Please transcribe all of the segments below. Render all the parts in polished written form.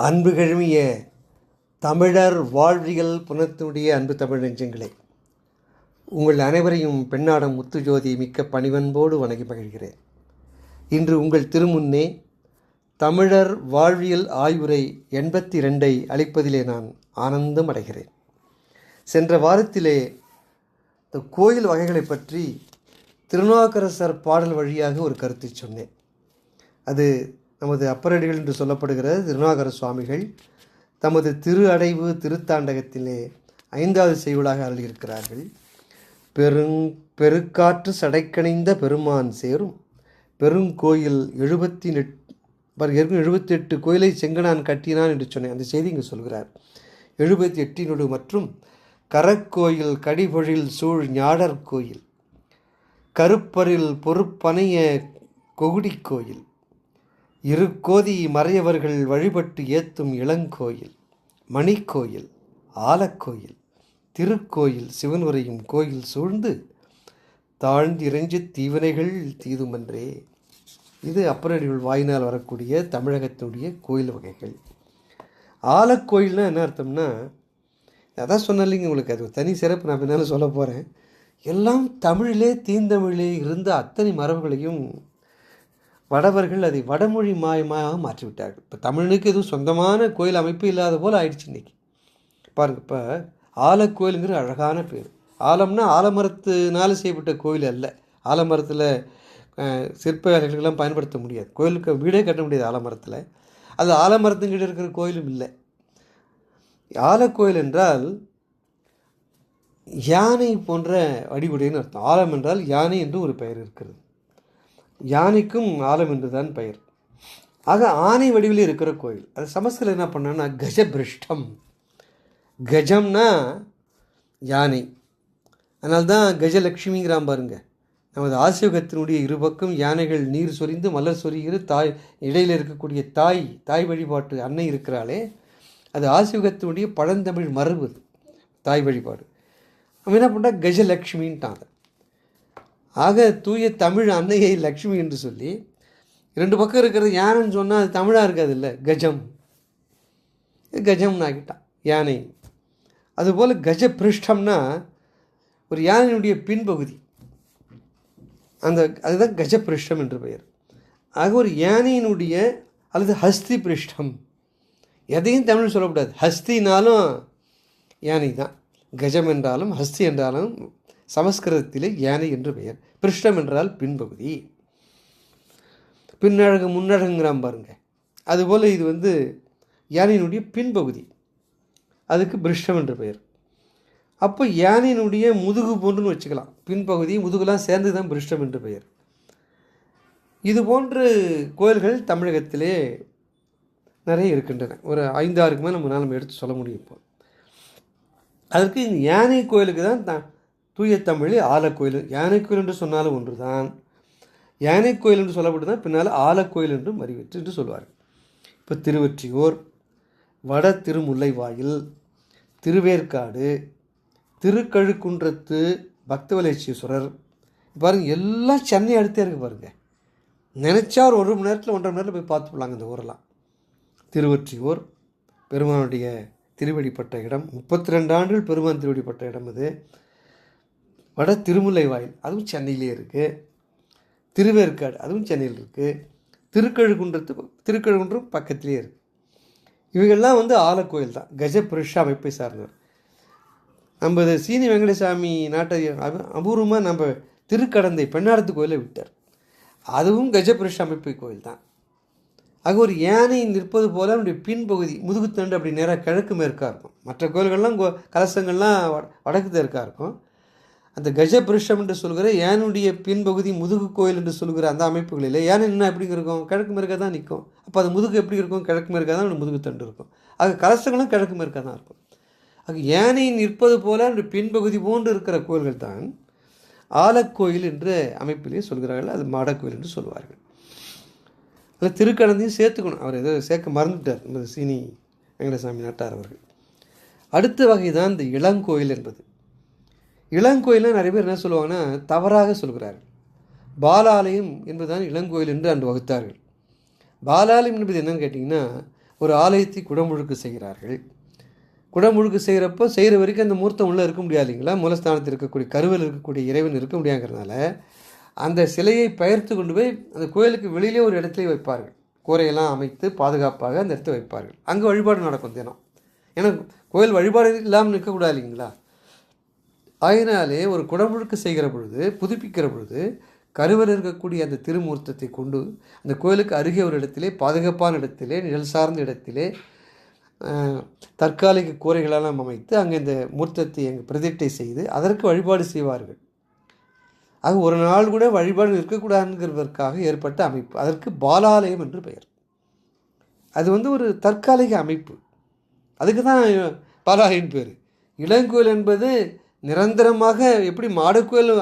அன்பு கழுமிய தமிழர் வாழ்வியல் புனத்தினுடைய அன்பு தமிழ் நெஞ்சங்களே, உங்கள் அனைவரையும் பெண்ணாடம் முத்துஜோதி மிக்க பணிவன்போடு வணங்கி மகிழ்கிறேன். இன்று உங்கள் திருமுன்னே தமிழர் வாழ்வியல் ஆய்வுரை 82 அளிப்பதிலே நான் ஆனந்தம் அடைகிறேன். சென்ற வாரத்திலே இந்த கோயில் வகைகளை பற்றி திருநாவுக்கரசர் பாடல் வழியாக ஒரு கருத்தை சொன்னேன். அது நமது அப்பரடிகள் என்று சொல்லப்படுகிற திருநாவுக்கர சுவாமிகள் தமது திரு அடைவு திருத்தாண்டகத்திலே 5வது செய்யுளாக அருளியிருக்கிறார்கள். பெருக்காற்று சடைக்கணிந்த பெருமான் சேரும் பெருங்கோயில் 78 கோயிலை செங்கனான் கட்டினான் என்று சொன்னேன். அந்த செய்தி இங்கு சொல்கிறார். 78 மற்றும் கரக்கோயில் கடிபொழில் சூழ் ஞாடர் கோயில், கருப்பரில் பொறுப்பனைய கொகுடி கோயில், கோதி மறையவர்கள் வழிபட்டு ஏத்தும் இளங்கோயில், மணிக்கோயில், ஆலக்கோயில், திருக்கோயில், சிவன் உரையும் கோயில் சூழ்ந்து தாழ்ந்திறைஞ்சு தீவினைகள் தீதுமன்றே. இது அப்பரடிகள் வாயினால் வரக்கூடிய தமிழகத்தினுடைய கோயில் வகைகள். ஆலக்கோயில்னா என்ன அர்த்தம்னா, அதான் சொன்னலைங்க உங்களுக்கு, அது தனி சிறப்பு. நான் பின்னாலும் சொல்ல போகிறேன். எல்லாம் தமிழிலே தீந்தமிழிலே இருந்த அத்தனை மரபுகளையும் வடவர்கள் அதை வடமொழி மாயமாக மாற்றிவிட்டார்கள். இப்போ தமிழுக்கு எதுவும் சொந்தமான கோயில் அமைப்பு இல்லாத போல் ஆயிடுச்சு இன்றைக்கி. பாருங்கள், இப்போ ஆலக்கோயிலுங்கிற அழகான பேர். ஆலம்னா ஆலமரத்தினால செய்யப்பட்ட கோயில் அல்ல. ஆலமரத்தில் சிற்ப வேலைகளுக்கெல்லாம் பயன்படுத்த முடியாது. கோயிலுக்கு வீடே கட்ட முடியாது ஆலமரத்தில். அது ஆலமரத்துக்கிட்ட இருக்கிற கோயிலும் இல்லை. ஆலக்கோயில் என்றால் யானை போன்ற வடிவுடையன்னு அர்த்தம். ஆலம் என்றால் யானை என்று ஒரு பெயர் இருக்கிறது. யானைக்கும் ஆலம் என்று தான் பெயர். ஆக ஆனை வடிவில் இருக்கிற கோயில். அது சமஸ்கிருதம் என்ன பண்ணான்னா கஜபிருஷ்டம். கஜம்னா யானை. அதனால்தான் கஜலட்சுமிங்கிறான் பாருங்க. நமது ஆசியோகத்தினுடைய இருபக்கம் யானைகள் நீர் சொரிந்து மலர் சொரிகிற தாய் இடையில் இருக்கக்கூடிய தாய் வழிபாட்டு அன்னை இருக்கிறாளே, அது ஆசியோகத்தினுடைய பழந்தமிழ் மரபு. தாய் வழிபாடு. அவன் என்ன பண்ணா கஜலட்சுமின்ட்டாங்க. ஆக தூய தமிழ் அன்னையை லக்ஷ்மி என்று சொல்லி 2 பக்கம் இருக்கிறது யானைன்னு சொன்னால் அது தமிழாக இருக்காது இல்லை, கஜம்னு ஆகிட்டான் யானை. அதுபோல் கஜ பிருஷ்டம்னா ஒரு யானையினுடைய பின்பகுதி, அதுதான் கஜ பிருஷ்டம் என்று பெயர். ஆக ஒரு யானையினுடைய அல்லது ஹஸ்தி பிருஷ்டம், எதையும் தமிழ் சொல்லக்கூடாது. ஹஸ்தினாலும் யானை தான், கஜம் என்றாலும் ஹஸ்தி என்றாலும் சமஸ்கிருதத்திலே யானை என்று பெயர். பிருஷ்டம் என்றால் பின்பகுதி. பின்னழகு முன்னழகுங்கிறான் பாருங்க. அதுபோல் இது யானையினுடைய பின்பகுதி, அதுக்கு பிருஷ்டம் என்று பெயர். அப்போ யானையினுடைய முதுகு போன்றுன்னு வச்சுக்கலாம். பின்பகுதி முதுகுலாம் சேர்ந்து தான் பிருஷ்டம் என்று பெயர். இது போன்று கோயில்கள் தமிழகத்திலே நிறைய இருக்கின்றன. ஒரு 5-6க்கு மேலே நம்ம எடுத்து சொல்ல முடியும். இப்போ அதற்கு இந்த யானை கோயிலுக்கு தான் தூய தமிழில் ஆலக்கோயில். யானை கோயில் என்று சொன்னாலும் ஒன்று தான். யானை கோயில் என்று சொல்லப்பட்டு தான் பின்னால் ஆலக்கோயில் என்றும் அறிவிற்று என்று சொல்வார்கள். இப்போ திருவொற்றியூர், வட திருமுல்லைவாயில், திருவேற்காடு, திருக்கழுக்குன்றத்து பக்தவலேஸ்வரர், பாருங்கள் எல்லாம் சென்னை அடுத்தே இருக்குது பாருங்கள். நினச்சா ஒரு 1 மணி நேரத்தில் 1.5 மணி நேரத்தில் போய் பார்த்து போகலாங்க இந்த ஊரெல்லாம். திருவொற்றியூர் பெருமானுடைய திருவடிப்பட்ட இடம். 32 ஆண்டுகள் பெருமான் திருவடிப்பட்ட இடம் அது. வட திருமுல்லைவாயில் அதுவும் சென்னையிலே இருக்குது. திருவேற்காடு அதுவும் சென்னையில் இருக்குது. திருக்கழுக்குன்றம் பக்கத்திலே இருக்குது. இவைகள்லாம் ஆலக்கோயில் தான். கஜபிருஷ அமைப்பை சார்ந்தவர். நம்ம சீனி வெங்கடசாமி நாட்டை அபூர்வமாக நம்ம திருக்கடந்தை பெண்ணாரத்து கோயிலை விட்டார். அதுவும் கஜபிருஷ அமைப்பு கோயில் தான். ஆக ஒரு யானை நிற்பது போல் அவனுடைய பின்பகுதி முதுகுத்தண்டு அப்படி நேராக கிழக்கு மேற்காக இருக்கும். மற்ற கோயில்கள்லாம் கலசங்கள்லாம் வடக்கு தெற்காக இருக்கும். அந்த கஜபிருஷ்டம் என்று சொல்கிற யானுடைய பின்பகுதி முதுகு கோயில் என்று சொல்கிற அந்த அமைப்புகளில் யானை என்ன எப்படி இருக்கும்? கிழக்கு மேற்காக தான் நிற்கும். அப்போ அது முதுகு எப்படி இருக்கும்? கிழக்கு மேற்காக தான் அவனுடைய முதுகுத்தண்டு இருக்கும். ஆக கலசங்களும் கிழக்கு மேற்காக தான் இருக்கும். ஆக யானை நிற்பது போல அவனுடைய பின்பகுதி போன்று இருக்கிற கோயில்கள் தான் ஆலக்கோயில் என்ற அமைப்பிலே சொல்கிறார்கள். அது மாடக்கோயில் என்று சொல்வார்கள். அதில் திருக்கடந்தையும் சேர்த்துக்கணும். அவர் ஏதோ சேர்க்க மறந்துட்டார் இந்த சீனி வெங்கடசாமி நாட்டார் அவர்கள். அடுத்த வகை தான் இந்த இளங்கோயில் என்பது. இளங்கோயிலில் நிறைய பேர் என்ன சொல்லுவாங்கன்னா தவறாக சொல்கிறார்கள். பாலாலயம் என்பதுதான் இளங்கோயில் என்று அன்று வகுத்தார்கள். பாலாலயம் என்பது என்னன்னு கேட்டிங்கன்னா, ஒரு ஆலயத்தை குடமுழுக்கு செய்கிறார்கள். குடமுழுக்கு செய்கிறப்போ செய்கிற வரைக்கும் அந்த மூர்த்தம் உள்ளே இருக்க முடியாது இல்லைங்களா? மூலஸ்தானத்தில் இருக்கக்கூடிய கருவில் இருக்கக்கூடிய இறைவன் இருக்க முடியாங்கிறதுனால அந்த சிலையை பெயர்த்து கொண்டு போய் அந்த கோயிலுக்கு வெளியிலே ஒரு இடத்துல வைப்பார்கள். கூரையெல்லாம் அமைத்து பாதுகாப்பாக அந்த இடத்த வைப்பார்கள். அங்கே வழிபாடு நடக்கும் தினம். ஏன்னா கோயில் வழிபாடு இல்லாமல் நிற்கக்கூடாது இல்லைங்களா? அதனாலே ஒரு குடமுழுக்கு செய்கிற பொழுது, புதுப்பிக்கிற பொழுது கருவில் இருக்கக்கூடிய அந்த திருமூர்த்தத்தை கொண்டு அந்த கோயிலுக்கு அருகே ஒரு இடத்திலே, பாதுகாப்பான இடத்திலே, நிழல் சார்ந்த இடத்திலே தற்காலிக கூரைகளெல்லாம் அமைத்து அங்கே இந்த மூர்த்தத்தை அங்கே பிரதிஷ்டை செய்து அதற்கு வழிபாடு செய்வார்கள். அது ஒரு நாள் கூட வழிபாடு இருக்கக்கூடாதுங்கிறதற்காக ஏற்பட்ட அமைப்பு. அதற்கு பாலாலயம் என்று பெயர். அது ஒரு தற்காலிக அமைப்பு. அதுக்கு தான் பாலாலயம் பேர். இளங்கோயில் என்பது நிரந்தரமாக எப்படி மாடக்கோயில்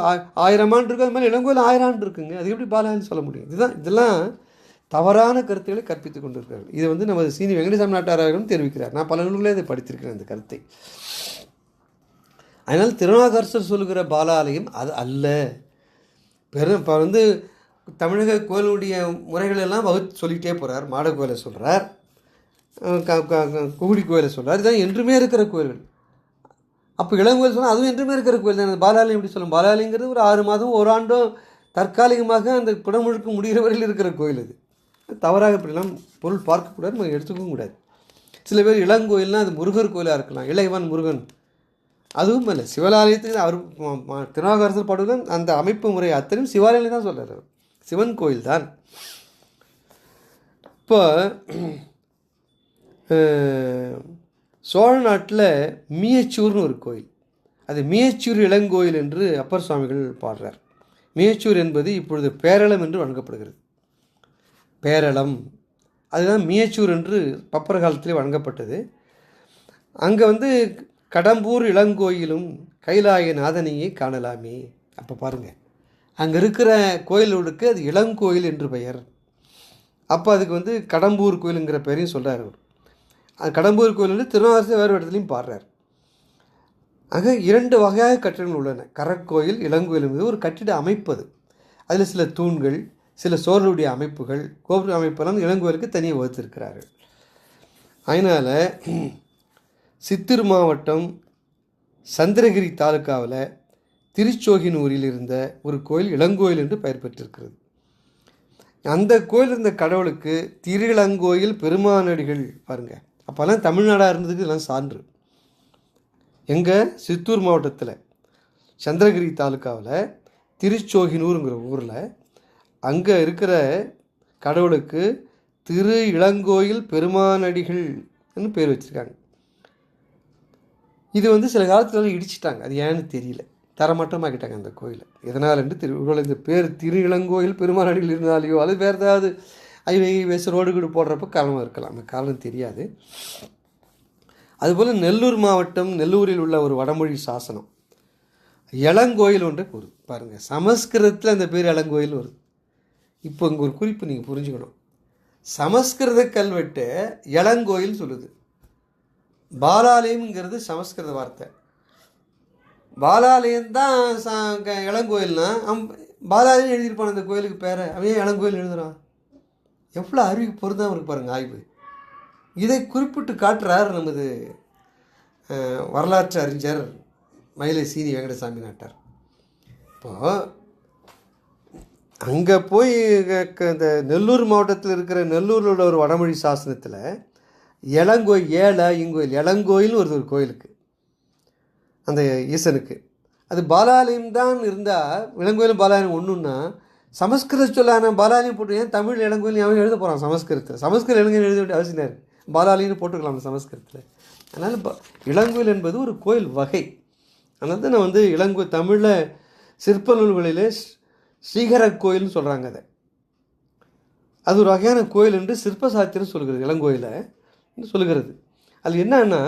1000 ஆண்டு இருக்கு, அது மாதிரி இளங்கோயில் 1000 ஆண்டு இருக்குங்க. அது எப்படி பாலாலயம் சொல்ல முடியும்? இதெல்லாம் தவறான கருத்துக்களை கற்பித்துக் கொண்டிருக்கிறார்கள். இது நமது சீனி வெங்கடசாமி நாட்டார் அவர்களும் தெரிவிக்கிறார். நான் பல நூல்களே இதை படித்திருக்கிறேன் இந்த கருத்தை. அதனால் திருநாவுக்கரசர் சொல்லுகிற பாலாலயம் அது அல்ல. இப்போ தமிழக கோயிலுடைய முறைகள் எல்லாம் வகுத்து சொல்லிகிட்டே போகிறார். மாட கோயிலை சொல்கிறார், குகுடி கோயிலை சொல்கிறார். இதுதான் என்றுமே இருக்கிற கோயில்கள். அப்போ இளங்கோயில் சொன்னால் அதுவும் என்றுமே இருக்கிற கோயில் தான். பாலாலயம் எப்படி சொல்லும்? பாலாலயங்கிறது ஒரு 6 மாதம், ஒரு ஆண்டோ தற்காலிகமாக அந்த குடமுழுக்கு முடிகிற வரையில் இருக்கிற கோயில். அது தவறாக இப்படிலாம் பொருள் பார்க்கக்கூடாது, நம்ம எடுத்துக்கவும் கூடாது. சில பேர் இளங்கோயில்னால் அது முருகர் கோயிலாக இருக்கலாம், இளையவன் முருகன். அதுவும் இல்லை. சிவாலயத்துக்கு அவர் திருநாவுக்கரசர் பாடுவதும் அந்த அமைப்பு முறை அத்தனையும் சிவாலயம் தான் சொல்கிறார். சிவன் கோயில் தான். இப்போ சோழ நாட்டில் மீயச்சூர்னு ஒரு கோயில், அது மீயச்சூர் இளங்கோயில் என்று அப்பர் சுவாமிகள் பாடுறார். மீயச்சூர் என்பது இப்பொழுது பேரளம் என்று வழங்கப்படுகிறது. பேரளம் அதுதான் மீயச்சூர் என்று பப்பர் காலத்திலே வழங்கப்பட்டது. அங்கே கடம்பூர் இளங்கோயிலும் கைலாய நாதனையே காணலாமே. அப்போ பாருங்கள், அங்கே இருக்கிற கோயிலுக்கு அது இளங்கோயில் என்று பெயர். அப்போ அதுக்கு கடம்பூர் கோயிலுங்கிற பெயரையும் சொல்கிறார் அவர். அது கடம்பூர் கோயில் திருநாவுக்கரசர் வேறு இடத்துலையும் பாடுறார். ஆக 2 வகையாக கட்டிடங்கள் உள்ளன. கரக்கோயில், இளங்கோயில் என்பது ஒரு கட்டிட அமைப்பது. அதில் சில தூண்கள், சில சோழருடைய அமைப்புகள், கோபுர அமைப்பெல்லாம் இளங்கோயிலுக்கு தனியாக வகுத்திருக்கிறார்கள். அதனால் சித்தூர் மாவட்டம் சந்திரகிரி தாலுக்காவில் திருச்சோகினூரில் இருந்த ஒரு கோயில் இளங்கோயில் என்று பெயர் பெற்றிருக்கிறது. அந்த கோயில் இருந்த கடவுளுக்கு திருஇளங்கோயில் பெருமானடிகள் பாருங்கள். அப்போல்லாம் தமிழ்நாடாக இருந்ததுக்கு இதெல்லாம் சான்று. எங்கள் சித்தூர் மாவட்டத்தில் சந்திரகிரி தாலுக்காவில் திருச்சோகினூருங்கிற ஊரில் அங்கே இருக்கிற கடவுளுக்கு திரு இளங்கோயில் பெருமானடிகள்னு பேர் வச்சுருக்காங்க. இது சில காலத்தில் இடிச்சிட்டாங்க. அது ஏன்னு தெரியல, தரமட்டமாக்கிட்டாங்க அந்த கோயிலை. எதனால் என்று இந்த பேர் திரு இளங்கோயில் பெருமானடிகள் இருந்தாலேயோ அது வேறு ஏதாவது ஐவேஸ் ரோடு போடுறப்ப காரணமாக இருக்கலாம். அந்த காரணம் தெரியாது. அதுபோல் நெல்லூர் மாவட்டம் நெல்லூரில் உள்ள ஒரு வடமொழி சாசனம் இளங்கோயில் ஒன்றை கூறுது. பாருங்கள், சமஸ்கிருதத்தில் அந்த பேர் இளங்கோயில் வருது. இப்போ இங்கே ஒரு குறிப்பு நீங்கள் புரிஞ்சுக்கணும். சமஸ்கிருத கல்வெட்டு இளங்கோயில் சொல்லுது. பாலாலயம்ங்கிறது சமஸ்கிருத வார்த்தை. பாலாலயம்தான் இளங்கோயில்னா பாலாலயம் எழுதியிருப்பான் அந்த கோயிலுக்கு பேரை. அவன் இளங்கோயில் எழுதுகிறான். எவ்வளோ அறிவு பொருந்தாமல் இருக்கு பாருங்கள் ஆய்வு. இதை குறிப்பிட்டு காட்டுறார் நமது வரலாற்று அறிஞர் மயிலை சீனி வெங்கடசாமி நாட்டார். இப்போது அங்கே போய் இந்த நெல்லூர் மாவட்டத்தில் இருக்கிற நெல்லூரில் ஒரு வடமொழி சாசனத்தில் இளங்கோயில் இளங்கோயில்னு ஒரு கோயிலுக்கு அந்த ஈசனுக்கு அது பாலாலயம் தான் இருந்தால் இளங்கோயிலும் பாலாலயம் ஒன்றுன்னா சமஸ்கிருத சொல்லான பாலாலயம் போட்டு ஏன் தமிழ் இளங்கோயில் அவன் எழுத போகிறான் சமஸ்கிருதத்தில்? சமஸ்கிருத இளங்கோயில் எழுத வேண்டிய அவசியம் இருக்குது. பாலாலயம்னு போட்டுக்கலாம் சமஸ்கிருதத்தில். அதனால் இளங்கோயில் என்பது ஒரு கோயில் வகை. அதனால தான் நான் இளங்கோயில் தமிழில் சிற்ப நூல்களிலே ஸ்ரீகர கோயில்னு சொல்கிறாங்க. அது ஒரு வகையான கோயில் என்று சிற்ப சாத்திரம் சொல்கிறது. இளங்கோயிலை சொல்லுகிறது. அது என்னன்னா,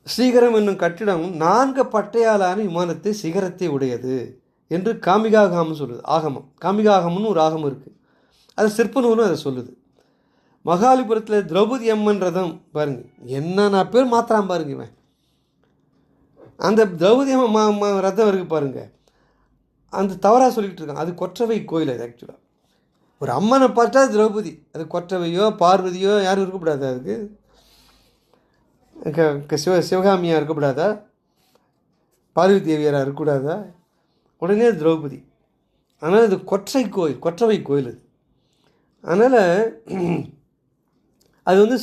ஸ்ரீகரம் என்னும் கட்டிடம் 4 பட்டையாலான விமானத்தை சிகரத்தை உடையது என்று காமிகாகமம் சொல்லுது. ஆகமம் காமிகாகமம்னு ஒரு ஆகமம் இருக்குது. அது சிற்ப நூலும் அதை சொல்லுது. மகாலிபுரத்தில் திரௌபதி அம்மன் ரதம் பாருங்கள், என்னென்ன பேர் மாத்திரம் பாருங்க. இவன் அந்த திரௌபதி ரதம் இருக்குது பாருங்கள், அந்த தவறாக சொல்லிக்கிட்டு இருக்கான். அது கொற்றவை கோயில். அது ஆக்சுவலாக ஒரு அம்மனை பார்த்தா திரௌபதி, அது கொற்றவையோ பார்வதியோ யாரும் இருக்கக்கூடாதா? அதுக்கு சிவகாமியாக இருக்கக்கூடாதா? பார்வதி தேவியாராக இருக்கக்கூடாதா? உடனே திரௌபதி. ஆனால் இது கொற்றவை கோயில் அது. அதனால் அது வந்து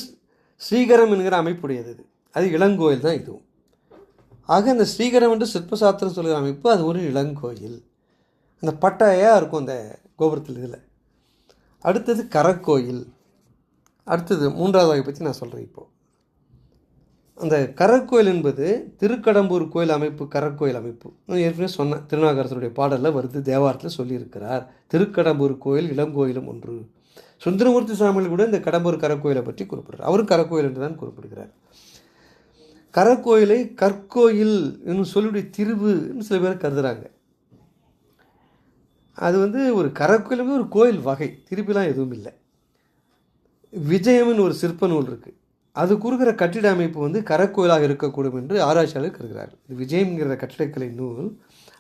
ஸ்ரீகரம் என்கிற அமைப்புடையது. அது இளங்கோயில் தான் இதுவும். ஆக அந்த ஸ்ரீகரம் என்று சிற்பசாஸ்திரம் சொல்கிற அமைப்பு அது ஒரு இளங்கோயில். அந்த பட்டையாக இருக்கும் அந்த கோபுரத்தில். இதில் அடுத்தது கரக்கோயில். அடுத்தது 3வது வகை பற்றி நான் சொல்கிறேன். இப்போது அந்த கரக்கோயில் என்பது திருக்கடம்பூர் கோயில் அமைப்பு. கரக்கோயில் அமைப்பு ஏற்கனவே சொன்னேன், திருநாவுக்கரசருடைய பாடலில் வருது, தேவாரத்தில் சொல்லியிருக்கிறார். திருக்கடம்பூர் கோயில் இளங்கோயிலும் ஒன்று. சுந்தரமூர்த்தி சுவாமிகள் கூட இந்த கடம்பூர் கரக்கோயிலை பற்றி குறிப்பிடுறார். அவரும் கரக்கோயில் என்று தான் குறிப்பிடுகிறார். கரக்கோயிலை கற்கோயில் என்னும் சொல்லுடைய திரிவு சில பேர் கருதுகிறாங்க. அது வந்து ஒரு கரக்கோயிலுமே ஒரு கோயில் வகை, திருப்பிலாம் எதுவும் இல்லை. விஜயம்னு ஒரு சிற்ப நூல் இருக்குது. அது கூறுகிற கட்டிட அமைப்பு வந்து கரக்கோயிலாக இருக்கக்கூடும் என்று ஆராய்ச்சியாளர் கருதுகிறார். இது விஜயம்ங்கிற கட்டிடக்கலை நூல்.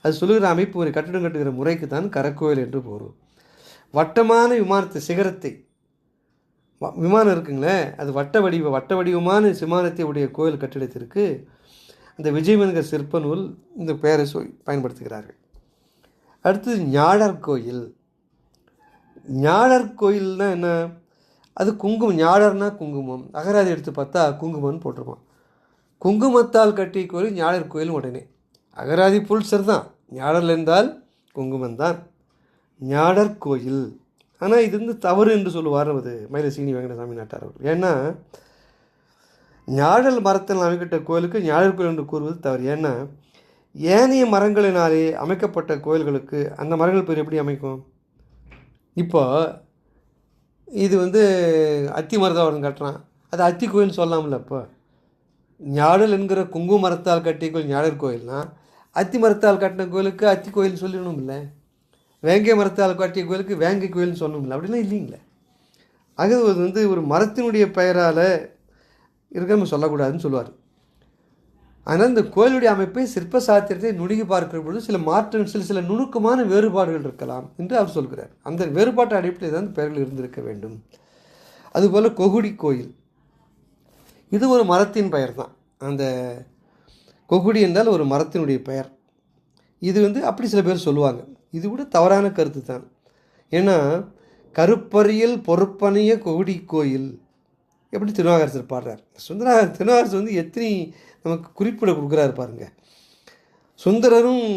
அது சொல்லுகிற அமைப்பு ஒரு கட்டிடம் கட்டுகிற முறைக்கு தான் கரக்கோயில் என்று பொருள். வட்டமான விமானத்தை சிகரத்தை விமானம் இருக்குங்களே, அது வட்ட வடிவமான விமானத்தை உடைய கோயில் கட்டிடத்திற்கு அந்த விஜயம் என்கிற சிற்ப நூல் இந்த பெயரை பயன்படுத்துகிறார்கள். அடுத்தது ஞாழற் கோயில். ஞாழற் கோயில்னா என்ன? அது குங்குமம். ஞாழர்னா குங்குமம். அகராதி எடுத்து பார்த்தா குங்குமம்னு போட்டிருப்பான். குங்குமத்தால் கட்டிய கோயில் ஞாழற் கோயில். உடனே அகராதி புல்சர் தான். ஞாழல் என்றால் குங்குமம் தான். ஞாழற் கோயில். ஆனால் இது வந்து தவறு என்று சொல்லுவார் அது மயிலை சீனி வெங்கடசாமி நாட்டார் அவர்கள். ஏன்னா ஞாழல் மரத்தில் அமைக்கப்பட்ட கோயிலுக்கு ஞாழற் கோயில் என்று கூறுவது தவறு. ஏன்னா ஏனைய மரங்களினாலே அமைக்கப்பட்ட கோயில்களுக்கு அந்த மரங்கள் பேர் எப்படி அமைக்கும்? இப்போ இது வந்து அத்தி மரத்தாவரம் கட்டுறான், அது அத்தி கோயில்னு சொல்லலாம்ல. இப்போ ஞாழல் என்கிற குங்கும மரத்தால் கட்டிய கோயில் ஞாழற் கோயில்னா, அத்தி மரத்தால் கட்டின கோயிலுக்கு அத்தி கோயில்னு சொல்லணும் இல்லை? வேங்கை மரத்தால் கட்டிய கோயிலுக்கு வேங்கை கோயில்னு சொல்லணும்ல? அப்படிலாம் இல்லைங்களே. ஆக அது வந்து ஒரு மரத்தினுடைய பெயரால் இருக்க நம்ம சொல்லக்கூடாதுன்னு சொல்லுவார். ஆனால் இந்த கோயிலுடைய அமைப்பை சிற்ப சாத்திரத்தை நுணுகி பார்க்கிற பொழுது சில மாற்றங்கள் சில நுணுக்கமான வேறுபாடுகள் இருக்கலாம் என்று அவர் சொல்கிறார். அந்த வேறுபாட்டு அடிப்படையில் தான் பெயர்கள் இருந்திருக்க வேண்டும். அதுபோல் கொகுடி கோயில், இது ஒரு மரத்தின் பெயர் தான். அந்த கொகுடி என்றால் ஒரு மரத்தினுடைய பெயர். இது வந்து அப்படி சில பேர் சொல்லுவாங்க. இது கூட தவறான கருத்து தான். ஏன்னா கருப்பறியல் பொறுப்பனைய கொகுடி கோயில் எப்படி திருநாவுக்கரசர் பாடுறார். திருநாவுக்கரசர் வந்து எத்தனை நமக்கு குறிப்பிட கொடுக்குறாரு பாருங்க. சுந்தரரும்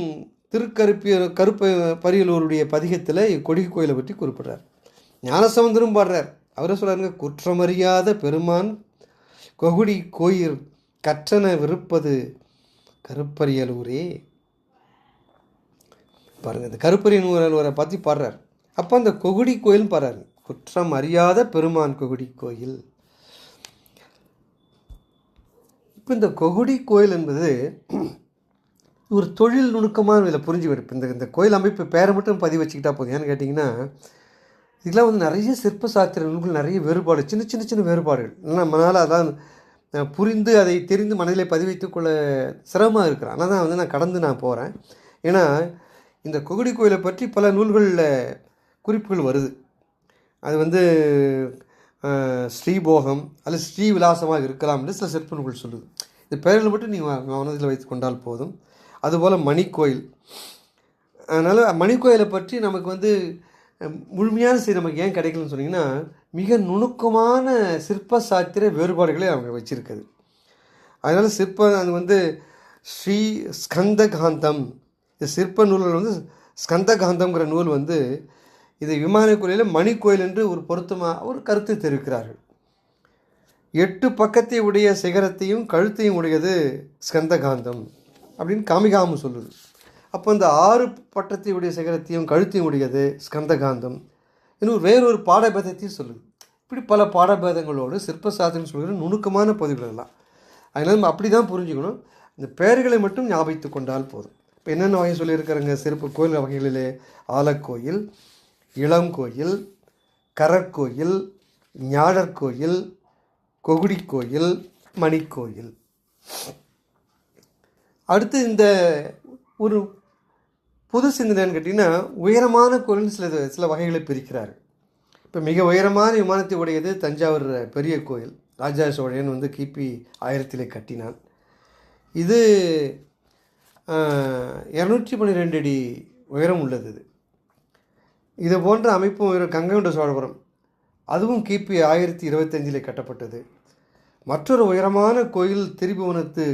பரியலூருடைய பதிகத்தில் கொடி கோயிலை பற்றி குறிப்பிட்றார். ஞானசம்பந்தரும் பாடுறார். அவரை சொல்கிறாருங்க, குற்றமறியாத பெருமான் கொகுடி கோயில் கற்றன விருப்பது கருப்பரியலூரே. பாருங்கள், இந்த கருப்பரியலூரை பற்றி பாடுறார். அப்போ அந்த கொகுடி கோயில்னு பாடுறாரு. குற்றம் அறியாத பெருமான் கொகுடி கோயில். இப்போ இந்த கொகுடி கோயில் என்பது ஒரு தொழில் நுணுக்கமான இதில் புரிஞ்சு வைப்பு. இந்த கோயில் அமைப்பு பேரை மட்டும் பதிவு வச்சுக்கிட்டா போதும். ஏன்னு கேட்டிங்கன்னா இதெல்லாம் வந்து நிறைய சிற்ப சாத்திர நூல்கள் நிறைய வேறுபாடு, சின்ன வேறுபாடுகள். நம்மளால் அதான் புரிந்து அதை தெரிந்து மனதிலே பதிவைத்துக் கொள்ள சிரமமாக இருக்கிறேன். ஆனால் தான் வந்து நான் கடந்து போகிறேன். ஏன்னா இந்த கொகுடி கோயிலை பற்றி பல நூல்களில் குறிப்புகள் வருது. அது வந்து ஸ்ரீபோகம் அல்லது ஸ்ரீவிலாசமாக இருக்கலாம் என்று சில சிற்ப நூல்கள் சொல்லுது. இந்த பெயர்கள் மட்டும் நீங்கள் மனதில் வைத்து கொண்டால் போதும். அதுபோல் மணிக்கோயில். அதனால் மணிக்கோயிலை பற்றி நமக்கு வந்து முழுமையான செய்தி நமக்கு ஏன் கிடைக்கலன்னு சொன்னிங்கன்னா, மிக நுணுக்கமான சிற்ப சாத்திர வேறுபாடுகளை அவங்க வச்சுருக்குது. அதனால் அது வந்து ஸ்ரீ ஸ்கந்தகாந்தம், இந்த சிற்ப நூல்கள் வந்து ஸ்கந்தகாந்தம்ங்கிற நூல் வந்து இது விமான கோயிலில் மணிக்கோயில் என்று ஒரு பொருத்தமாக ஒரு கருத்தை தெரிவிக்கிறார்கள். 8 பக்கத்தை உடைய சிகரத்தையும் கழுத்தையும் உடையது ஸ்கந்தகாந்தம் அப்படின்னு காமிகாமம் சொல்லுது. அப்போ இந்த 6 பட்டத்தை உடைய சிகரத்தையும் கழுத்தையும் உடையது ஸ்கந்தகாந்தம் இன்னும் வேறொரு பாடபேதத்தையும் சொல்லுது. இப்படி பல பாடபேதங்களோடு சிற்ப சாத்திரம் சொல்கிற நுணுக்கமான பதிவுகளெல்லாம். அதனால் நம்ம அப்படி தான் புரிஞ்சுக்கணும். இந்த பெயர்களை மட்டும் ஞாபகித்து கொண்டால் போதும். இப்போ என்னென்ன வகை சொல்லியிருக்கிறாங்க சிறப்பு கோயில் வகைகளிலே? ஆலக்கோயில், இளங்கோயில், கரக்கோயில், ஞாழற்கோயில், கொகுடி கோயில், மணிக்கோயில். அடுத்து இந்த ஒரு புது சிந்தனைன்னு கேட்டிங்கன்னா, உயரமான கோயில் சில வகைகளை பிரிக்கிறார்கள். இப்போ மிக உயரமான விமானத்தை உடையது தஞ்சாவூர் பெரிய கோயில். ராஜராஜ சோழன் வந்து கிபி 1000 கட்டினான். இது 212 அடி உயரம் உள்ளது. இது போன்ற அமைப்பும் கங்கை சோழபுரம், அதுவும் கிபி 1025 கட்டப்பட்டது. மற்றொரு உயரமான கோயில் திரிபுவனத்து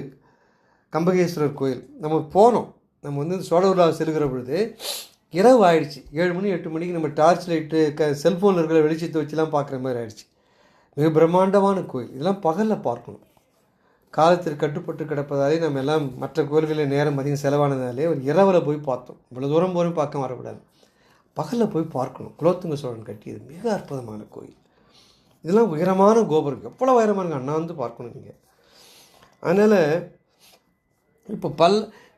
கம்பகேஸ்வரர் கோயில். நம்ம போனோம். நம்ம வந்து சோழபுரம் செல்கிற பொழுது இரவு ஆயிடுச்சு. 7 மணி 8 மணிக்கு நம்ம டார்ச் லைட்டு செல்ஃபோனில் இருக்கிற வெளிச்சத்தை வச்சுலாம் பார்க்குற மாதிரி ஆயிடுச்சு. மிக பிரம்மாண்டமான கோயில். இதெல்லாம் பகலில் பார்க்கணும். காலத்திற்கு கட்டுப்பட்டு கிடப்பதாலே நம்ம எல்லாம் மற்ற கோயில்களில் நேரம் அதிகம் செலவானதாலே ஒரு இரவில் போய் பார்த்தோம். இவ்வளோ தூரம் போய் பார்க்க வரக்கூடாது, பகலில் போய் பார்க்கணும். குலோத்துங்க சோழன் கட்டியது மிக அற்புதமான கோயில். இதெல்லாம் உயரமான கோபுரம். எவ்வளோ உயரமானுங்க, அண்ணா வந்து பார்க்கணும் நீங்கள். அதனால் இப்போ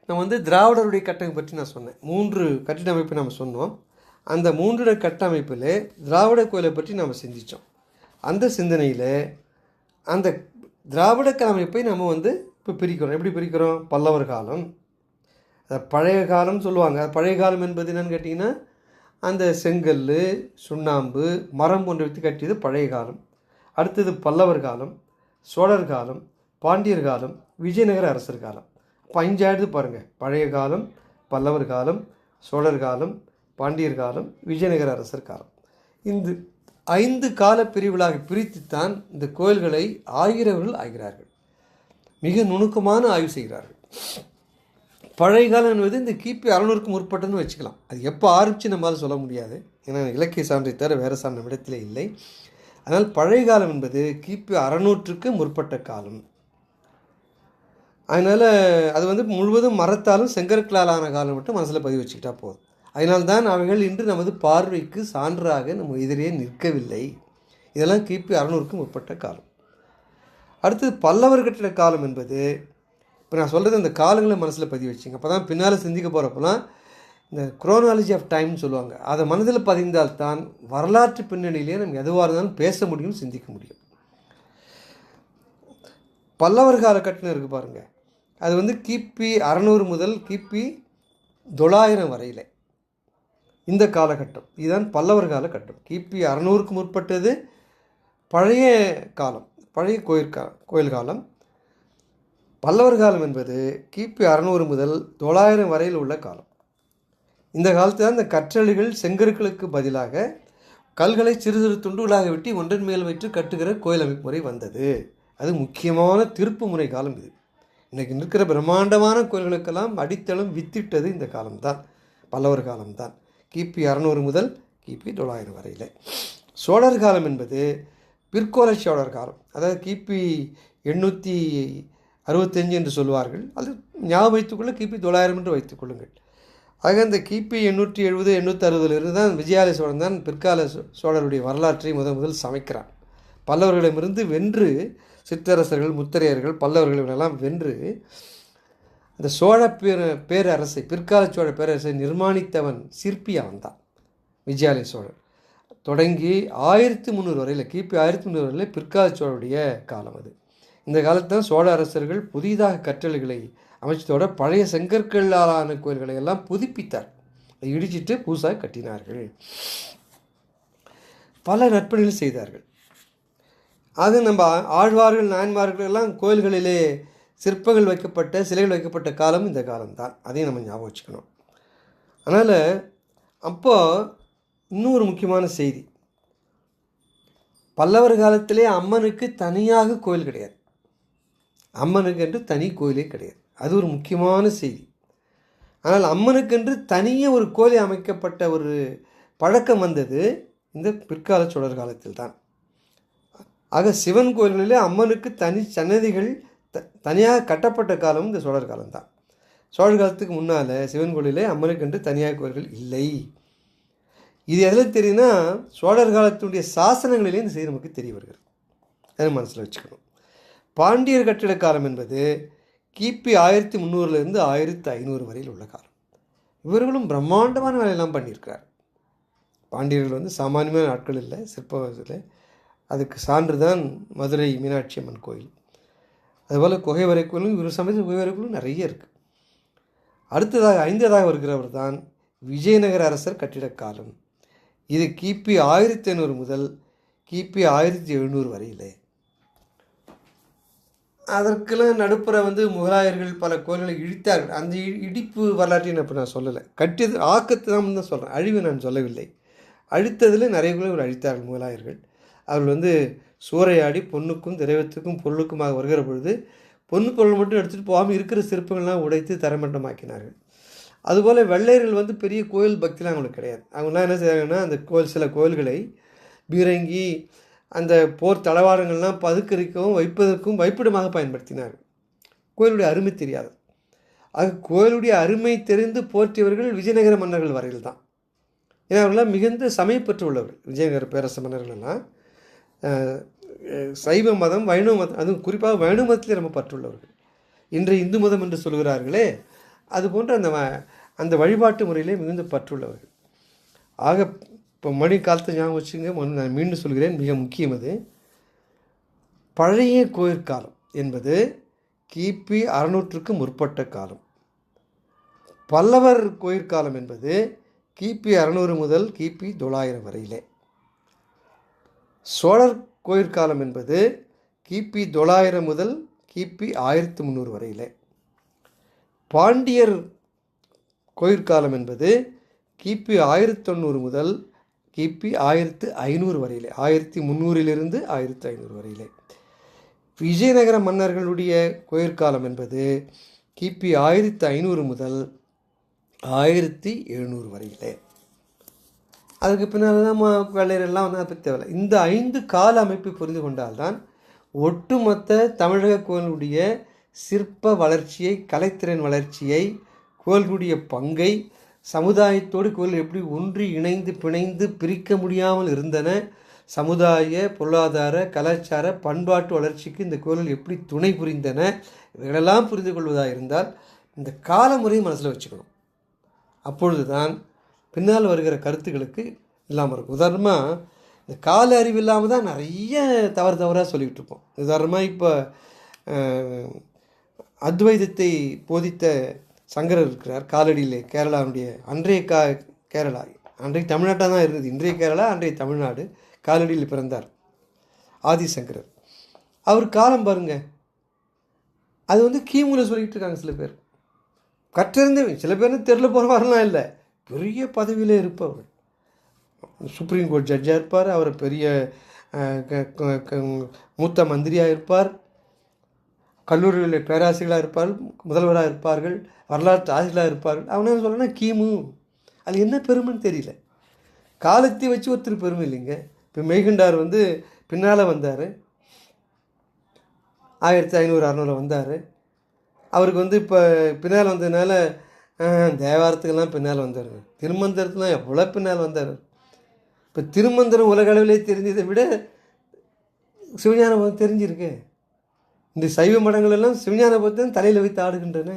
நம்ம வந்து திராவிடருடைய கட்டமைப்பு பற்றி நான் சொன்னேன். 3 கட்டிட அமைப்பு நம்ம சொன்னோம். அந்த 3 கட்டமைப்பில் திராவிட கோயிலை பற்றி நாம் சிந்தித்தோம். அந்த சிந்தனையில் அந்த திராவிட கட்டமைப்பை நம்ம வந்து இப்போ பிரிக்கிறோம். எப்படி பிரிக்கிறோம்? பல்லவர் காலம், பழைய காலம் சொல்லுவாங்க. பழைய காலம் என்பது என்னென்னு கேட்டிங்கன்னா, அந்த செங்கல், சுண்ணாம்பு, மரம் போன்ற வைத்து கட்டியது பழைய காலம். அடுத்தது பல்லவர் காலம், சோழர் காலம், பாண்டியர் காலம், விஜயநகர அரசர் காலம். இப்போ 5 ஆயிடுது பாருங்கள். பழைய காலம், பல்லவர் காலம், சோழர் காலம், பாண்டியர் காலம், விஜயநகர அரசர் காலம். இந்த 5 கால பிரிவுகளாக பிரித்துத்தான் இந்த கோயில்களை ஆகிறவர்கள் ஆகிறார்கள். மிக நுணுக்கமான ஆய்வு செய்கிறார்கள். பழைய காலம் என்பது இந்த கிபி 600க்கு முற்பட்டதுன்னு வச்சுக்கலாம். அது எப்போ ஆரம்பித்து நம்மளால் சொல்ல முடியாது. ஏன்னா இலக்கிய சான்றை தவிர வேறு சார் நம்ம இடத்துல இல்லை. அதனால் பழைய காலம் என்பது கிபி 600க்கு முற்பட்ட காலம். அதனால் அது வந்து முழுவதும் மரத்தாலும் செங்கற்களாலான காலம் மட்டும் மனசில் பதிவு வச்சுக்கிட்டா போதும். அதனால்தான் அவைகள் இன்று நமது பார்வைக்கு சான்றாக நம்ம எதிரே நிற்கவில்லை. இதெல்லாம் கிபி 600க்கு முற்பட்ட காலம். அடுத்தது பல்லவர் கட்டிட காலம் என்பது, இப்போ நான் சொல்கிறது அந்த காலங்களை மனசில் பதிவு வச்சுங்க. அப்போ தான் பின்னால் சிந்திக்க போகிறப்பெல்லாம் இந்த குரோனாலஜி ஆஃப் டைம்னு சொல்லுவாங்க. அதை மனதில் பதிந்தால்தான் வரலாற்று பின்னணியிலே நம்ம எதுவாக இருந்தாலும் பேச முடியும், சிந்திக்க முடியும். பல்லவர் கால கட்டிடம் இருக்குது பாருங்கள். அது வந்து கிபி 600 முதல் கிபி 900 வரையில் இந்த காலகட்டம். இதுதான் பல்லவர் காலகட்டம். கிபி 600க்கு முற்பட்டது பழைய காலம், பழைய கோயில் காலம். பல்லவர் காலம் என்பது கிபி 600 முதல் 900 வரையில் உள்ள காலம். இந்த காலத்தில் தான் இந்த கற்றளிகள் செங்கற்களுக்கு பதிலாக கல்களை சிறு சிறு துண்டுகளாக வெட்டி ஒன்றன் மேல் வைத்து கட்டுகிற கோயில் அமைப்பு முறை வந்தது. அது முக்கியமான திருப்பு முறை காலம் இது. இன்றைக்கி இருக்கிற பிரம்மாண்டமான கோயில்களுக்கெல்லாம் அடித்தளம் வித்திட்டது இந்த காலம்தான், பல்லவர் காலம்தான். கிபி 600 முதல் கிபி 900 வரையில். சோழர் காலம் என்பது பிற்கோல சோழர் காலம். அதாவது கிபி 865 என்று சொல்வார்கள். அது ஞாபகம் வைத்துக்கொள்ள கிபி 900 என்று வைத்துக்கொள்ளுங்கள். ஆக இந்த கிபி 870 860 தான் விஜயாலய சோழன் தான் பிற்கால சோழருடைய வரலாற்றை முதல் சமைக்கிறான். பல்லவர்களிடமிருந்து வென்று சிற்றரசர்கள், முத்தரையர்கள், பல்லவர்களெல்லாம் வென்று அந்த சோழ பேரரசை, பிற்கால சோழ பேரரசை நிர்மாணித்தவன் சிற்பி அவன் தான் விஜயாலய சோழன். தொடங்கி 1300 வரையில், கிபி 1300 வரையில் பிற்கால சோழருடைய காலம் அது. இந்த காலத்தில் சோழ அரசர்கள் புதிதாக கற்றளிகளை அமைச்சதோட பழைய செங்கற்களாலான கோயில்களை எல்லாம் புதுப்பித்தார். இடிச்சிட்டு புதுசாக கட்டினார்கள். பல நற்பணிகள் செய்தார்கள். அது நம்ம ஆழ்வார்கள், நாயன்மார்கள் எல்லாம் கோயில்களிலே சிற்பங்கள் வைக்கப்பட்ட, சிலைகள் வைக்கப்பட்ட காலம் இந்த காலம்தான். அதையும் நம்ம ஞாபகம் வச்சுக்கணும். அதனால் அப்போது இன்னொரு முக்கியமான செய்தி, பல்லவர் காலத்திலே அம்மனுக்கு தனியாக கோயில் கிடையாது. அம்மனுக்கென்று தனி கோயிலே கிடையாது. அது ஒரு முக்கியமான செய்தி. ஆனால் அம்மனுக்கென்று தனியே ஒரு கோயில் அமைக்கப்பட்ட ஒரு பழக்கம் வந்தது இந்த பிற்கால சோழர் காலத்தில் தான். ஆக சிவன் கோயில்களிலே அம்மனுக்கு தனி சன்னதிகள் தனியாக கட்டப்பட்ட காலம் இந்த சோழர் காலம்தான். சோழர் காலத்துக்கு முன்னால் சிவன் கோயிலே அம்மனுக்கென்று தனியாக கோயில்கள் இல்லை. இது எதில் தெரியுதுன்னா, சோழர் காலத்தினுடைய சாசனங்களிலே இந்த செய்தி நமக்கு தெரிய வருகிறது. அதை மனசில் வச்சுக்கணும். பாண்டியர் கட்டிட காலம் என்பது கிபி 1300 1500 வரையில் உள்ள காலம். இவர்களும் பிரம்மாண்டமான வேலையெல்லாம் பண்ணியிருக்கிறார். பாண்டியர்கள் வந்து சாமானியமான ஆட்கள் இல்லை சிற்பத்தில். அதுக்கு சான்று தான் மதுரை மீனாட்சி அம்மன் கோயில். அதுபோல் குகைவரை கோயிலும் இவர் சமயத்தில் குகைவரை கோயிலும் நிறைய இருக்குது. அடுத்ததாக 5வது வருகிறவர் தான் விஜயநகர அரசர் கட்டிட காலம். இது கிபி 1500 முதல் கிபி 1700 வரையிலே. அதற்கெல்லாம் நடுப்புற முகலாயர்கள் பல கோயில்களை இடித்தார்கள். அந்த இடிப்பு வரலாற்றையும் இப்போ நான் சொல்லலை, கட்டியது ஆக்கத்தை தான் சொல்கிறேன், அழிவு நான் சொல்லவில்லை. அழித்ததில் நிறைய கோயில்கள் அழித்தார்கள் முகலாயர்கள். அவர்கள் சூறையாடி பொண்ணுக்கும் திரைவத்துக்கும் பொருளுக்குமாக வருகிற பொழுது பொண்ணு பொருள் மட்டும் எடுத்துகிட்டு போகாமல் இருக்கிற சிற்பங்கள்லாம் உடைத்து தரமட்டமாக்கினார்கள். அதுபோல் வெள்ளையர்கள் பெரிய கோயில் பக்திலாம் அவங்களுக்கு கிடையாது. அவங்களாம் என்ன செய்வாங்கன்னா, அந்த சில கோயில்களை பீரங்கி அந்த போர் தளவாடங்கள்லாம் பதுக்கரிக்கவும் வைப்பதற்கும் வைப்பிடமாக பயன்படுத்தினார்கள். கோயிலுடைய அருமை தெரியாது. ஆக கோயிலுடைய அருமை தெரிந்து போற்றியவர்கள் விஜயநகர மன்னர்கள் வரையில் தான். ஏன்னா அவர்களாம் மிகுந்த சமயப்பற்று உள்ளவர்கள். விஜயநகர பேரரசு மன்னர்களெல்லாம் சைவ மதம், வைணவ மதம், அதுவும் குறிப்பாக வைணவ மதத்திலே ரொம்ப பற்றுள்ளவர்கள். இன்றைய இந்து மதம் என்று சொல்கிறார்களே, அதுபோன்ற அந்த வழிபாட்டு முறையிலே மிகுந்த பற்றுள்ளவர்கள். ஆக இப்போ மணி காலத்தை ஞாபகம் வச்சுங்க. நான் மீண்டும் சொல்கிறேன், மிக முக்கியம். அது பழைய கோயிற்காலம் என்பது கிபி 600க்கு முற்பட்ட காலம். பல்லவர் கோயிற்காலம் என்பது கிபி 600 முதல் கிபி 900 வரையிலே. சோழர் கோயிற்காலம் என்பது கிபி 900 முதல் கிபி 1300 வரையிலே. பாண்டியர் கோயிற்காலம் என்பது கிபி 1090 முதல் கிபி 1500 வரையிலே, 1300 1500 வரையிலே. விஜயநகர மன்னர்களுடைய கோயிற்காலம் என்பது கிபி 1500 முதல் 1700 வரையிலே. அதுக்கு பின்னால் தான் வெள்ளையரெல்லாம் அதை பற்றி தேவையில்லை. இந்த 5 கால அமைப்பை புரிந்து கொண்டால்தான் ஒட்டுமொத்த தமிழக கோயிலுடைய சிற்ப வளர்ச்சியை, கலைத்திறன் வளர்ச்சியை, கோயிலுடைய பங்கை, சமுதாயத்தோடு கோயில் எப்படி ஒன்றி இணைந்து பிணைந்து பிரிக்க முடியாமல் இருந்தன, சமுதாய பொருளாதார கலாச்சார பண்பாட்டு வளர்ச்சிக்கு இந்த கோயில்கள் எப்படி துணை புரிந்தன, இவைகளெல்லாம் புரிந்து கொள்வதாக இருந்தால் இந்த காலமுறையை மனசில் வச்சுக்கணும். அப்பொழுது தான் பின்னால் வருகிற கருத்துக்களுக்கு இல்லாமல் இருக்கும். உதாரணமாக இந்த கால அறிவு இல்லாமல் தான் நிறைய தவறாக சொல்லிக்கிட்டு இருப்போம். உதாரணமாக இப்போ அத்வைதத்தை போதித்த சங்கரர் இருக்கிறார் காலடியிலே, கேரளாவுடைய அன்றைய கேரளா, அன்றைய தமிழ்நாட்டாக தான் இருந்தது. இன்றைய கேரளா, அன்றைய தமிழ்நாடு. காலடியில் பிறந்தார் ஆதிசங்கரர். அவர் காலம் பாருங்க, அது கிமுல சொல்லிக்கிட்டு இருக்காங்க சில பேர். கற்றிருந்தவங்க சில பேர் தெருல போகிறவாரெலாம் இல்லை, பெரிய பதவியில் இருப்பவர். சுப்ரீம் கோர்ட் ஜட்ஜாக இருப்பார், அவர் பெரிய மூத்த மந்திரியாக இருப்பார், கல்லூரிகளில் பேராசிரியர்களாக இருப்பார்கள், முதல்வராக இருப்பார்கள், வரலாற்று ஆசிரியர்களாக இருப்பார்கள். அவன் என்ன சொல்கிறேன்னா கிமு, அது என்ன பெருமைன்னு தெரியல. காலத்தை வச்சு ஒருத்தர் பெருமை இல்லைங்க. இப்போ மெய்கண்டார் பின்னால் வந்தார், 1500 600 வந்தார். அவருக்கு இப்போ பின்னால் வந்ததுனால தேவாரத்துக்கெல்லாம் பின்னால் வந்தார், திருமந்திரத்துலாம் எவ்வளோ பின்னால் வந்தார். இப்போ திருமந்திரம் உலக அளவிலே தெரிஞ்சதை விட சிவஞானம் தெரிஞ்சிருக்கு. இந்த சைவ மடங்கள் எல்லாம் சிவஞான பற்றி தலையில் வைத்து ஆடுகின்றன.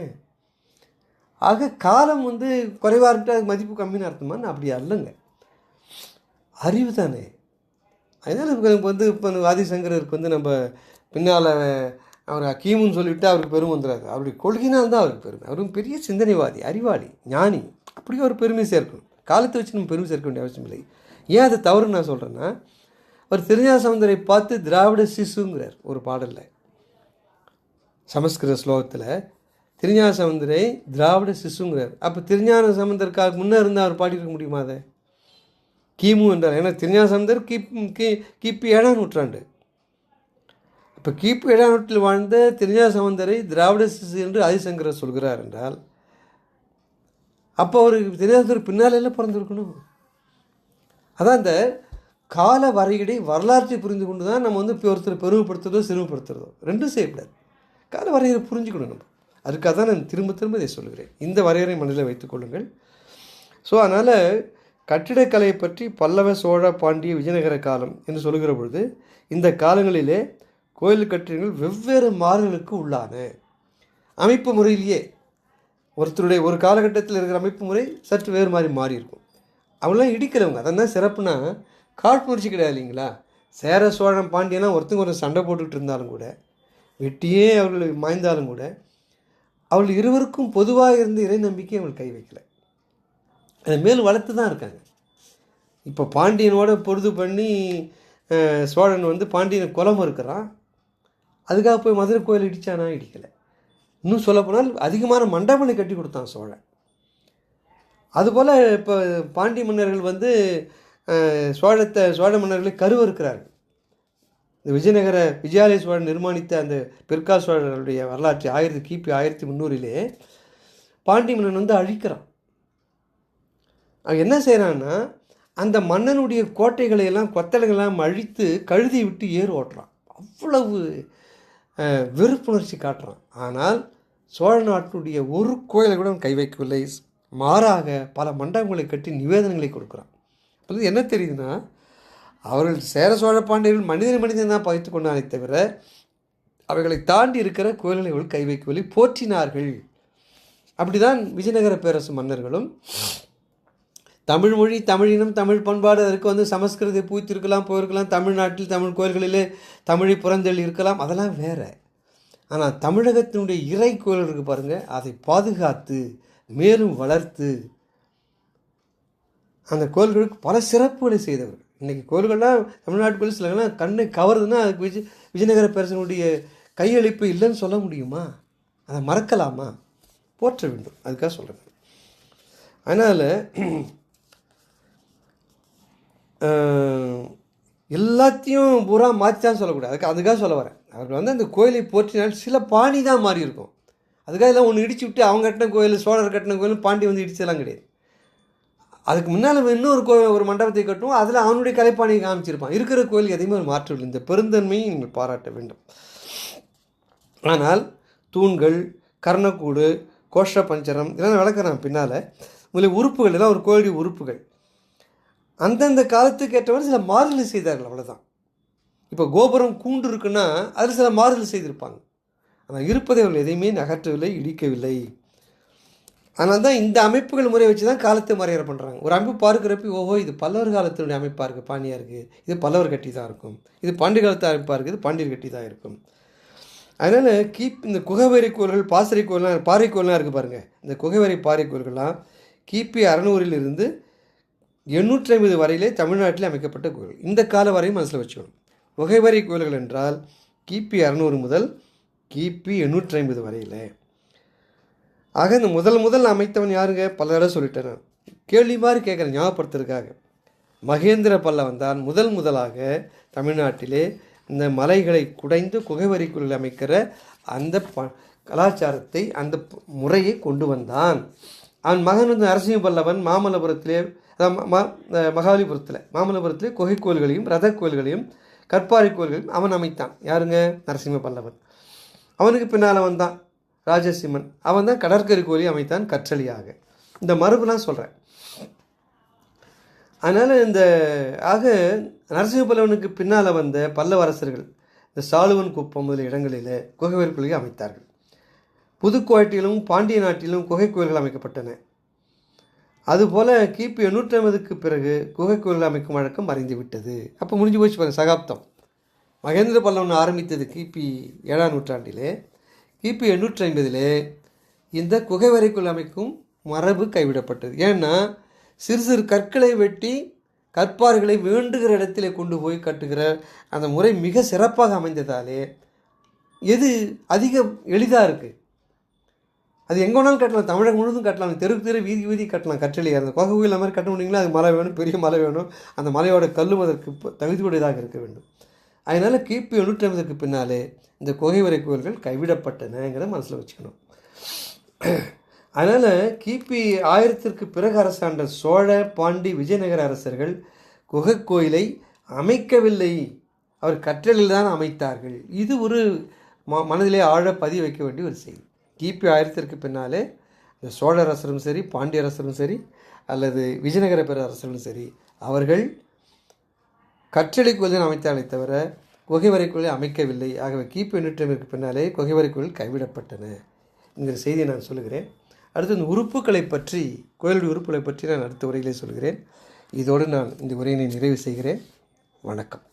ஆக காலம் குறைவாக இருந்துட்டு அது மதிப்பு கம்மின்னு அர்த்தமான்னு அப்படி அல்லங்க, அறிவு தானே. அதனால் இப்போ ஆதிசங்கருக்கு நம்ம பின்னால் அவர் கிமுன்னு சொல்லிவிட்டு அவருக்கு பெருமை வந்துடாது. அவருடைய கொள்கையினால் தான் அவருக்கு பெருமை. அவரும் பெரிய சிந்தனைவாதி, அறிவாளி, ஞானி. அப்படியே ஒரு பெருமை சேர்க்கணும். காலத்தை வச்சு நம்ம பெருமை சேர்க்க வேண்டிய அவசியம் இல்லை. ஏன் அது தவறுன்னு நான் சொல்கிறேன்னா, அவர் திருஞான சம்பந்தரை பார்த்து திராவிட சிசுங்கிறார் ஒரு பாடலில். சமஸ்கிருத ஸ்லோகத்தில் திருஞான சம்பந்தரை திராவிட சிசுங்கிறார். அப்போ திருஞான சம்பந்தருக்காக முன்னே இருந்தால் அவர் பாடியிருக்க முடியுமா அதை? கிமு என்றார். ஏன்னா திருஞான சம்பந்தர் கிபி 7ஆம் நூற்றாண்டு. இப்போ கிபி 7ஆம் நூற்றில் வாழ்ந்த திருஞான சம்பந்தரை திராவிட சிசு என்று ஆதிசங்கரர் சொல்கிறார் என்றால், அப்போ அவருக்கு திருஞான பின்னாலெல்லாம் பிறந்திருக்கணும். அதான் இந்த கால வரையறை வரலாற்றை புரிந்து கொண்டு தான் நம்ம ஒருத்தர் பெருமைப்படுத்துறதோ சிறுமைப்படுத்துறதோ ரெண்டும் செய்யக்கூடாது. கால வரையறை புரிஞ்சுக்கணும் நம்ம. அதுக்காக தான் நான் திரும்ப திரும்ப இதை சொல்கிறேன். இந்த வரையறை மனதில் வைத்துக் கொள்ளுங்கள். ஸோ அதனால் கட்டிடக்கலையை பற்றி பல்லவ, சோழ, பாண்டிய, விஜயநகர காலம் என்று சொல்கிற பொழுது இந்த காலங்களிலே கோயில் கட்டிடங்கள் வெவ்வேறு மாறுதலுக்கு உள்ளான. அமைப்பு முறையிலேயே ஒருத்தருடைய ஒரு காலகட்டத்தில் இருக்கிற அமைப்பு முறை சற்று வேறு மாதிரி மாறி இருக்கும். அவங்களாம் இடிக்கிறவங்க, அதெல்லாம் சிறப்புனா காழ்ப்புணர்ச்சி கிடையாது இல்லைங்களா. சேர, சோழன், பாண்டியெல்லாம் ஒருத்தங்க ஒரு சண்டை போட்டுக்கிட்டு இருந்தாலும் கூட, வெட்டியே அவர்கள் மாய்ந்தாலும் கூட, அவர்கள் இருவருக்கும் பொதுவாக இருந்த இறை நம்பிக்கை அவர்கள் கை வைக்கலை. அதை மேலும் வளர்த்து தான் இருக்காங்க. இப்போ பாண்டியனோட பொருது பண்ணி சோழன் வந்து பாண்டியனை கொலை மறுக்கிறான். அதுக்காக போய் மதுரை கோயில் இடித்தானா? இடிக்கலை. இன்னும் சொல்லப்போனால் அதிகமான மண்டபங்களை கட்டி கொடுத்தான் சோழன். அதுபோல் இப்போ பாண்டிய மன்னர்கள் வந்து சோழ மன்னர்களை கருவறுக்கிறார்கள். இந்த விஜயாலய சோழன் நிர்மாணித்த அந்த பிற்கால சோழர்களுடைய வரலாற்று கிபி 1300 பாண்டிய மன்னன் வந்து அழிக்கிறான். அவன் என்ன செய்கிறான்னா, அந்த மன்னனுடைய கோட்டைகளை எல்லாம் கொத்தளைகள்லாம் அழித்து கழுதி விட்டு ஏறு ஓட்டுறான். அவ்வளவு வெறுப்புணர்ச்சி காட்டுறான். ஆனால் சோழ நாட்டுடைய ஒரு கோயிலை கூட கை வைக்கவில்லை. மாறாக பல மண்டபங்களை கட்டி நிவேதனங்களை கொடுக்குறான். அப்போது என்ன தெரியுதுன்னா, அவர்கள் சேர சோழ பாண்டியர்கள் மனிதன் தான் பகைத்து கொண்டானே தவிர அவர்களை தாண்டி இருக்கிற கோயில்களை அவர்கள் கை வைக்கவில்லை, போற்றினார்கள். அப்படி தான் விஜயநகர பேரரசு மன்னர்களும் தமிழ் மொழி, தமிழினம், தமிழ் பண்பாடு, அதற்கு வந்து சமஸ்கிருதை பூத்திருக்கலாம், போயிருக்கலாம், தமிழ்நாட்டில் தமிழ் கோயில்களிலே தமிழை புறந்தள்ளி இருக்கலாம், அதெல்லாம் வேறு. ஆனால் தமிழகத்தினுடைய இறை கோயில் இருக்குது பாருங்கள், அதை பாதுகாத்து மேலும் வளர்த்து அந்த கோயில்களுக்கு பல சிறப்புகளை செய்தவர்கள். இன்றைக்கி கோயில்கள்லாம் தமிழ்நாட்டு கோயில் சிலங்கள்லாம் கண்ணை கவருதுன்னா அதுக்கு விஜயநகர பேரரசனுடைய கையளிப்பு இல்லைன்னு சொல்ல முடியுமா? அதை மறக்கலாமா? போற்ற வேண்டும். அதுக்காக சொல்கிறேன். அதனால் எல்லாத்தையும் பூரா மாற்றிதான் சொல்லக்கூடாது. அதுக்காக சொல்ல வரேன். அவர்கள் வந்து அந்த கோயிலை போற்றினால் சில பாணி தான் மாறி இருக்கும். அதுக்காக எல்லாம் ஒன்று இடிச்சு விட்டு அவங்க கட்டின கோயில், சோழர் கட்டின கோயில், பாண்டி வந்து இடிச்சதெல்லாம் கிடையாது. அதுக்கு முன்னால் இன்னொரு ஒரு மண்டபத்தை கட்டுவோம், அதில் அவனுடைய கலைப்பாணியை காமிச்சிருப்பான். இருக்கிற கோயில் எதையுமே ஒரு மாற்றவில்லை. இந்த பெருந்தன்மையை நீங்கள் பாராட்ட வேண்டும். ஆனால் தூண்கள், கர்ணக்கூடு, கோஷ்ட பஞ்சரம் இதெல்லாம் விளக்குறான் பின்னால். முதலில் உறுப்புகள் எல்லாம் ஒரு கோயிலுடைய உறுப்புகள் அந்தந்த காலத்துக்கு ஏற்றவாறு சில மாறுதல் செய்தார்கள், அவ்வளோதான். இப்போ கோபுரம் கூண்டு இருக்குன்னா அதில் சில மாறுதல் செய்திருப்பாங்க. ஆனால் இருப்பதை அவர்கள் எதையுமே நகற்றவில்லை, இடிக்கவில்லை. அதனால தான் இந்த அமைப்புகள் முறை வச்சு தான் காலத்தை மறையறை பண்ணுறாங்க. ஒரு அமைப்பு பார்க்குறப்ப ஓஹோ இது பல்லவர் காலத்தினுடைய அமைப்பாக இருக்குது, பாண்டியாக இருக்குது, இது பல்லவர் கட்டி தான் இருக்கும், இது பாண்டிய காலத்து அமைப்பாக இருக்குது, இது பாண்டியர் கட்டி தான் இருக்கும். அதனால் இந்த குகைவரை கோயில்கள், பாசறை கோயிலாம், பாறை கோயிலாம் இருக்குது பாருங்கள். இந்த குகைவரை பாறை கோயில்கள்லாம் கிபி 600 850 வரையிலே தமிழ்நாட்டில் அமைக்கப்பட்ட கோயில். இந்த கால வரையும் மனசில் வச்சுக்கணும். குகைவரை கோயில்கள் என்றால் கிபி 600 முதல் கிபி 850 வரையில். ஆக இந்த முதல் அமைத்தவன் யாருங்க? பல தடவை சொல்லிட்டேன் நான். கேள்வி மாதிரி கேட்குறேன் ஞாபகப்படுத்துறதுக்காக. மகேந்திர பல்லவன் தான் முதலாக தமிழ்நாட்டிலே இந்த மலைகளை குடைந்து குகைவரை கோயில் அமைக்கிற அந்த கலாச்சாரத்தை, அந்த முறையை கொண்டு வந்தான். அவன் மகன் வந்து நரசிம்ம பல்லவன் மாமல்லபுரத்திலே, மாமல்லபுரத்திலே குகை கோயில்களையும் ரத கோயில்களையும் கற்பாறை கோயில்களையும் அவன் அமைத்தான். யாருங்க? நரசிம்ம பல்லவன். அவனுக்கு பின்னால் வந்தான் ராஜசிம்மன். அவன் தான் கடற்கரை கோயிலை அமைத்தான் கற்றளியாக. இந்த மரபுலாம் சொல்கிறேன். அதனால் ஆக நரசிம்ம பல்லவனுக்கு பின்னால் வந்த பல்லவ அரசர்கள் இந்த சாலுவன் குப்பம் முதலிய இடங்களில் குகைவரை கோயிலை அமைத்தார்கள். புதுக்கோட்டையிலும் பாண்டிய நாட்டிலும் குகை கோயில்கள் அமைக்கப்பட்டன. அதுபோல் கிபி 850க்கு பிறகு குகை கோயில்கள் அமைக்கும் வழக்கம் மறைந்து விட்டது. அப்போ முடிஞ்சு போச்சு பாருங்கள் சகாப்தம். மகேந்திர பல்லவன் ஆரம்பித்தது கிபி 7ஆம் நூற்றாண்டிலே. கிபி 850 இந்த குகைவரை கோயில் அமைக்கும் மரபு கைவிடப்பட்டது. ஏன்னா சிறு கற்களை வெட்டி கற்பார்களை வேண்டுகிற இடத்திலே கொண்டு போய் கட்டுகிற அந்த முறை மிக சிறப்பாக அமைந்ததாலே எது அதிக எளிதாக இருக்குது. அது எங்கே வேணாலும் கட்டலாம், தமிழகம் முழுவதும் கட்டலாம், தெரு வீதி கட்டலாம். கற்றளியாக இருந்த குகை கோயில் மாதிரி கட்ட முடியுங்களா? அது மலை வேணும், பெரிய மலை வேணும், அந்த மலையோட கல்லும் அதற்கு தகுதியுடையதாக இருக்க வேண்டும். அதனால் கிபி 850க்கு பின்னாலே இந்த குகைவரை கோயில்கள் கைவிடப்பட்டனங்கிறத மனசில் வச்சுக்கணும். அதனால் கிபி 1000ற்கு பிறகு அரசாண்ட சோழ, பாண்டி, விஜயநகர அரசர்கள் குகை கோயிலை அமைக்கவில்லை, அவர் கற்றளில் தான் அமைத்தார்கள். இது ஒரு மனதிலே ஆழ பதிய வைக்க வேண்டிய ஒரு செய்தி. கிபி 1000ற்கு பின்னாலே இந்த சோழ அரசரும் சரி, பாண்டிய அரசரும் சரி, அல்லது விஜயநகர பேரரசரும் சரி, அவர்கள் கற்றளி கோயில்கள் அமைத்தாலே தவிர குகைவரை கோயிலை அமைக்கவில்லை. ஆகவே கிபி 850ற்கு பின்னாலே குகைவரை கோயில் கைவிடப்பட்டன என்கிற செய்தியை நான் சொல்லுகிறேன். அடுத்து இந்த உறுப்புகளை பற்றி, கோயிலுடைய உறுப்புகளை பற்றி நான் அடுத்த உரையிலே சொல்கிறேன். இதோடு நான் இந்த உரையினை நிறைவு செய்கிறேன். வணக்கம்.